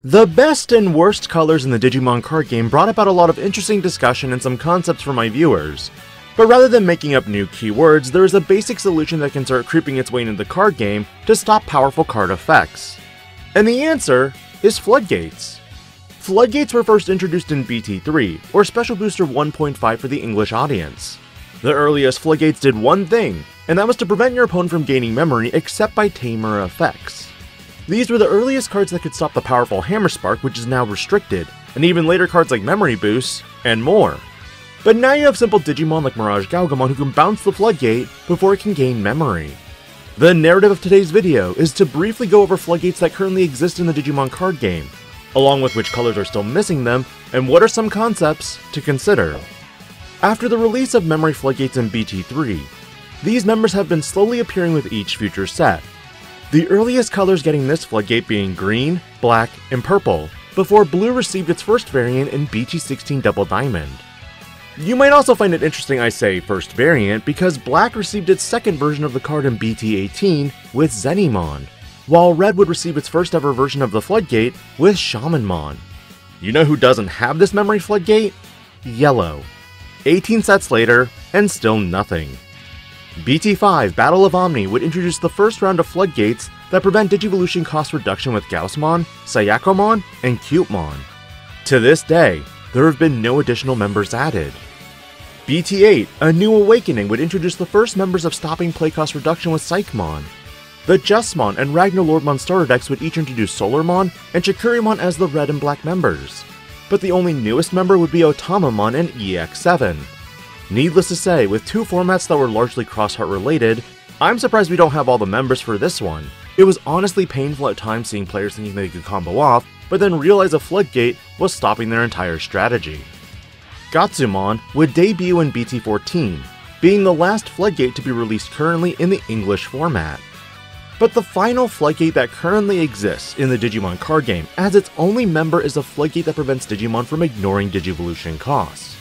The best and worst colors in the Digimon card game brought about a lot of interesting discussion and some concepts for my viewers. But rather than making up new keywords, there is a basic solution that can start creeping its way into the card game to stop powerful card effects. And the answer is Floodgates. Floodgates were first introduced in BT3, or Special Booster 1.5 for the English audience. The earliest Floodgates did one thing, and that was to prevent your opponent from gaining memory except by tamer effects. These were the earliest cards that could stop the powerful Hammer Spark, which is now restricted, and even later cards like Memory Boost, and more. But now you have simple Digimon like Mirage Galgamon who can bounce the Floodgate before it can gain memory. The narrative of today's video is to briefly go over Floodgates that currently exist in the Digimon card game, along with which colors are still missing them, and what are some concepts to consider. After the release of Memory Floodgates in BT3, these members have been slowly appearing with each future set. The earliest colors getting this Floodgate being green, black, and purple, before blue received its first variant in BT16 Double Diamond. You might also find it interesting I say first variant because black received its second version of the card in BT18 with Zenimon, while red would receive its first ever version of the Floodgate with Shamanmon. You know who doesn't have this Memory Floodgate? Yellow. 18 sets later, and still nothing. BT5 Battle of Omni would introduce the first round of Floodgates that prevent Digivolution cost reduction with Gaussmon, Sayakomon, and Cutemon. To this day, there have been no additional members added. BT8 A New Awakening would introduce the first members of stopping play cost reduction with Psychmon. The Justmon and Ragnar Lordmon starter decks would each introduce Solarmon and Chikurimon as the red and black members, but the only newest member would be Otamamon and EX7. Needless to say, with two formats that were largely cross-heart related, I'm surprised we don't have all the members for this one. It was honestly painful at times seeing players thinking they could combo off, but then realize a Floodgate was stopping their entire strategy. Gatsumon would debut in BT14, being the last Floodgate to be released currently in the English format. But the final Floodgate that currently exists in the Digimon card game as its only member is a Floodgate that prevents Digimon from ignoring Digivolution costs.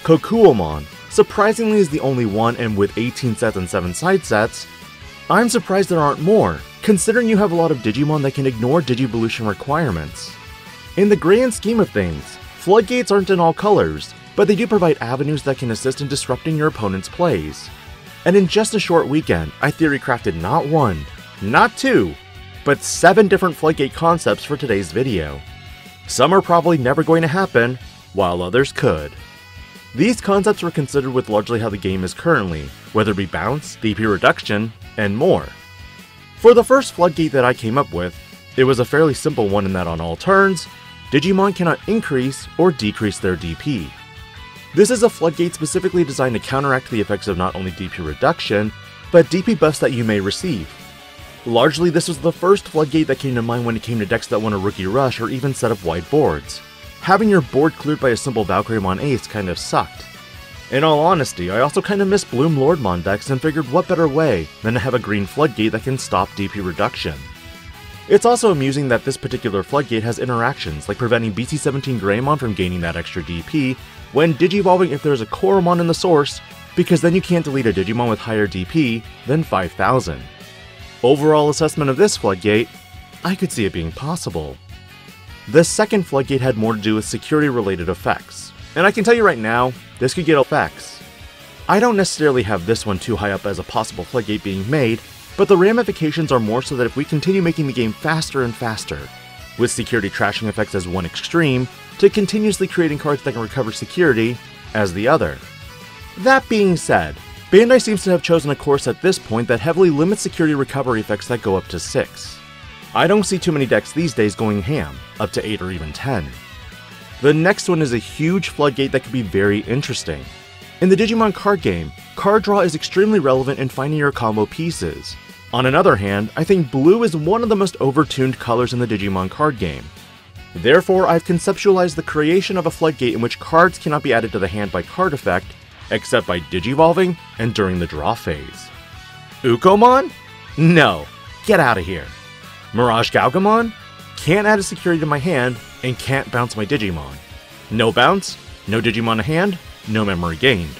Kokuomon surprisingly is the only one, and with 18 sets and 7 side sets, I'm surprised there aren't more, considering you have a lot of Digimon that can ignore Digivolution requirements. In the grand scheme of things, Floodgates aren't in all colors, but they do provide avenues that can assist in disrupting your opponent's plays. And in just a short weekend, I theory crafted not one, not two, but 7 different Floodgate concepts for today's video. Some are probably never going to happen, while others could. These concepts were considered with largely how the game is currently, whether it be bounce, DP reduction, and more. For the first Floodgate that I came up with, it was a fairly simple one in that on all turns, Digimon cannot increase or decrease their DP. This is a Floodgate specifically designed to counteract the effects of not only DP reduction, but DP buffs that you may receive. Largely, this was the first Floodgate that came to mind when it came to decks that want a Rookie Rush or even set of wide boards. Having your board cleared by a simple Valkyriemon ace kind of sucked. In all honesty, I also kind of miss Bloom Lordmon decks and figured what better way than to have a green Floodgate that can stop DP reduction. It's also amusing that this particular Floodgate has interactions like preventing BT17 Greymon from gaining that extra DP when digivolving if there's a Koromon in the source, because then you can't delete a Digimon with higher DP than 5000. Overall assessment of this Floodgate, I could see it being possible. The second Floodgate had more to do with security related effects, and I can tell you right now, this could get effects. I don't necessarily have this one too high up as a possible Floodgate being made, but the ramifications are more so that if we continue making the game faster and faster, with security trashing effects as one extreme, to continuously creating cards that can recover security as the other. That being said, Bandai seems to have chosen a course at this point that heavily limits security recovery effects that go up to 6. I don't see too many decks these days going ham, up to 8 or even 10. The next one is a huge Floodgate that could be very interesting. In the Digimon card game, card draw is extremely relevant in finding your combo pieces. On another hand, I think blue is one of the most overtuned colors in the Digimon card game. Therefore, I've conceptualized the creation of a Floodgate in which cards cannot be added to the hand by card effect, except by digivolving and during the draw phase. Ukomon? No, get out of here. Mirage Galgamon? Can't add a security to my hand and can't bounce my Digimon. No bounce, no Digimon to hand, no memory gained.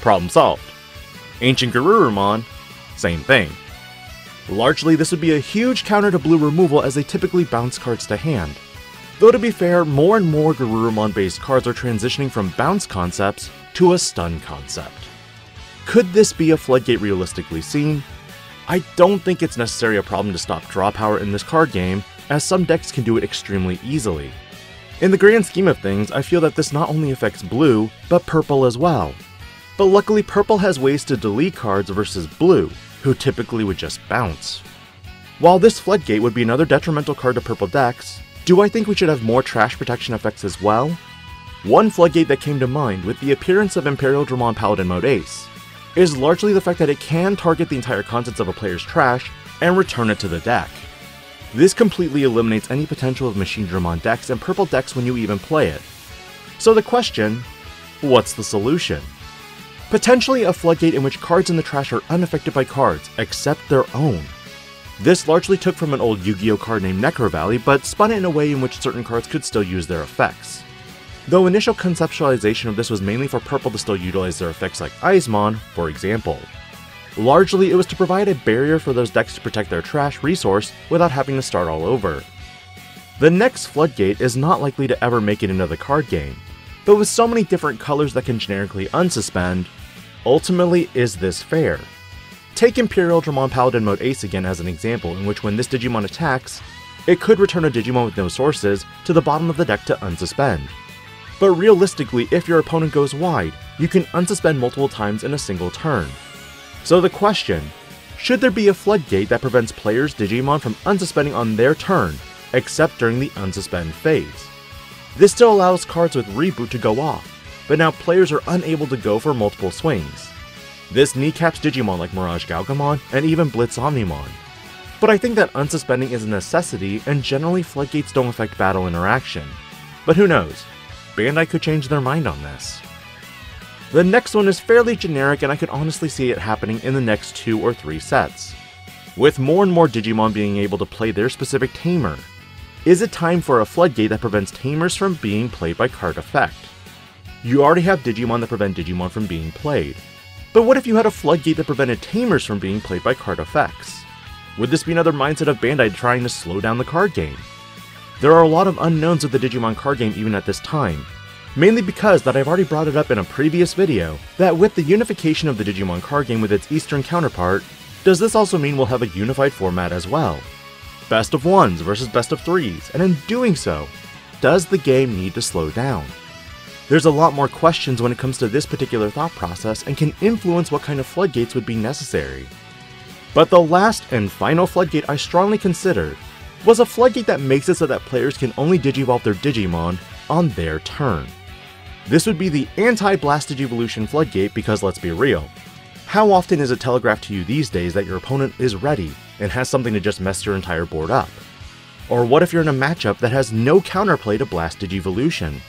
Problem solved. Ancient Garurumon? Same thing. Largely, this would be a huge counter to blue removal as they typically bounce cards to hand. Though to be fair, more and more Garurumon-based cards are transitioning from bounce concepts to a stun concept. Could this be a floodgate realistically seen? I don't think it's necessarily a problem to stop draw power in this card game, as some decks can do it extremely easily. In the grand scheme of things, I feel that this not only affects blue, but purple as well. But luckily purple has ways to delete cards versus blue, who typically would just bounce. While this floodgate would be another detrimental card to purple decks, do I think we should have more trash protection effects as well? One floodgate that came to mind with the appearance of Imperial Dramon Paladin Mode Ace is largely the fact that it can target the entire contents of a player's trash and return it to the deck. This completely eliminates any potential of Machine Dramon decks and purple decks when you even play it. So the question, what's the solution? Potentially a floodgate in which cards in the trash are unaffected by cards, except their own. This largely took from an old Yu-Gi-Oh card named Necro Valley, but spun it in a way in which certain cards could still use their effects. Though initial conceptualization of this was mainly for purple to still utilize their effects like Eismon, for example. Largely, it was to provide a barrier for those decks to protect their trash resource without having to start all over. The next floodgate is not likely to ever make it into the card game, but with so many different colors that can generically unsuspend, ultimately is this fair? Take Imperial Dramon Paladin Mode Ace again as an example, in which when this Digimon attacks, it could return a Digimon with no sources to the bottom of the deck to unsuspend. But realistically, if your opponent goes wide, you can unsuspend multiple times in a single turn. So the question, should there be a floodgate that prevents players' Digimon from unsuspending on their turn, except during the unsuspend phase? This still allows cards with Reboot to go off, but now players are unable to go for multiple swings. This kneecaps Digimon like Mirage Galgamon and even Blitz Omnimon. But I think that unsuspending is a necessity, and generally floodgates don't affect battle interaction. But who knows? Bandai could change their mind on this. The next one is fairly generic, and I could honestly see it happening in the next 2 or 3 sets. With more and more Digimon being able to play their specific tamer, is it time for a floodgate that prevents tamers from being played by card effect? You already have Digimon that prevent Digimon from being played. But what if you had a floodgate that prevented tamers from being played by card effects? Would this be another mindset of Bandai trying to slow down the card game? There are a lot of unknowns with the Digimon card game even at this time, mainly because that I've already brought it up in a previous video, that with the unification of the Digimon card game with its Eastern counterpart, does this also mean we'll have a unified format as well? Best of 1s versus best of 3s, and in doing so, does the game need to slow down? There's a lot more questions when it comes to this particular thought process and can influence what kind of floodgates would be necessary. But the last and final floodgate I strongly considered was a floodgate that makes it so that players can only Digivolve their Digimon on their turn. This would be the anti-Blast Digivolution floodgate because let's be real, how often is it telegraphed to you these days that your opponent is ready and has something to just mess your entire board up? Or what if you're in a matchup that has no counterplay to Blast Digivolution?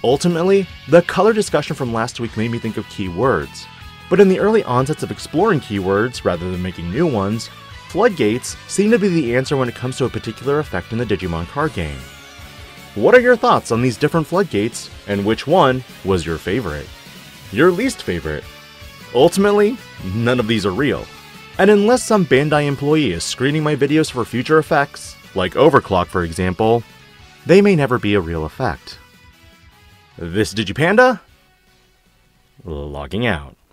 Ultimately, the color discussion from last week made me think of keywords, but in the early onsets of exploring keywords rather than making new ones, floodgates seem to be the answer when it comes to a particular effect in the Digimon card game. What are your thoughts on these different floodgates, and which one was your favorite? Your least favorite? Ultimately, none of these are real, and unless some Bandai employee is screening my videos for future effects, like overclock for example, they may never be a real effect. This Digipanda? Logging out.